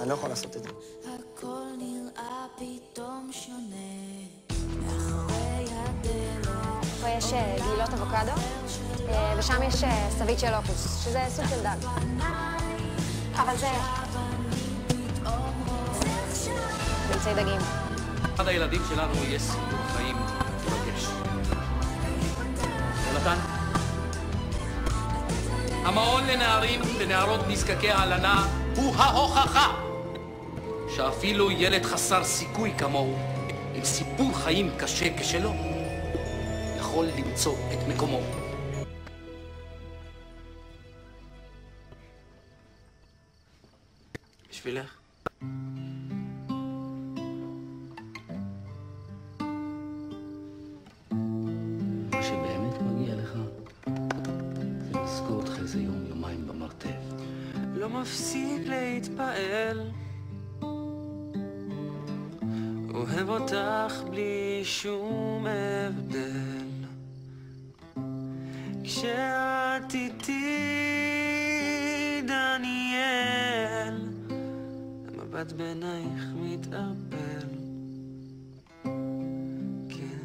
אני לא יכול לעשות את זה. הכל נראה פתאום שונה מאחורי הדלת. פה יש גלילות אבוקדו, ושם יש סביץ' של לוקוס, שזה סוג של דג. אבל זה ביצי דגים. אחד הילדים שלנו יש סיפור חיים מרגש. יונתן? המעון לנערים ונערות נזקקי הלנה הוא ההוכחה שאפילו ילד חסר סיכוי כמוהו, עם סיפור חיים קשה כשלו, יכול למצוא את מקומו. בשבילך. מה שבאמת מגיע לך זה לזכור אותך איזה יום, יומיים במרתף. לא מפסיק להתפעל, אוהב אותך בלי שום הבדל. כשאת איתי דניאל, המבט בעינייך מתערפל. כן.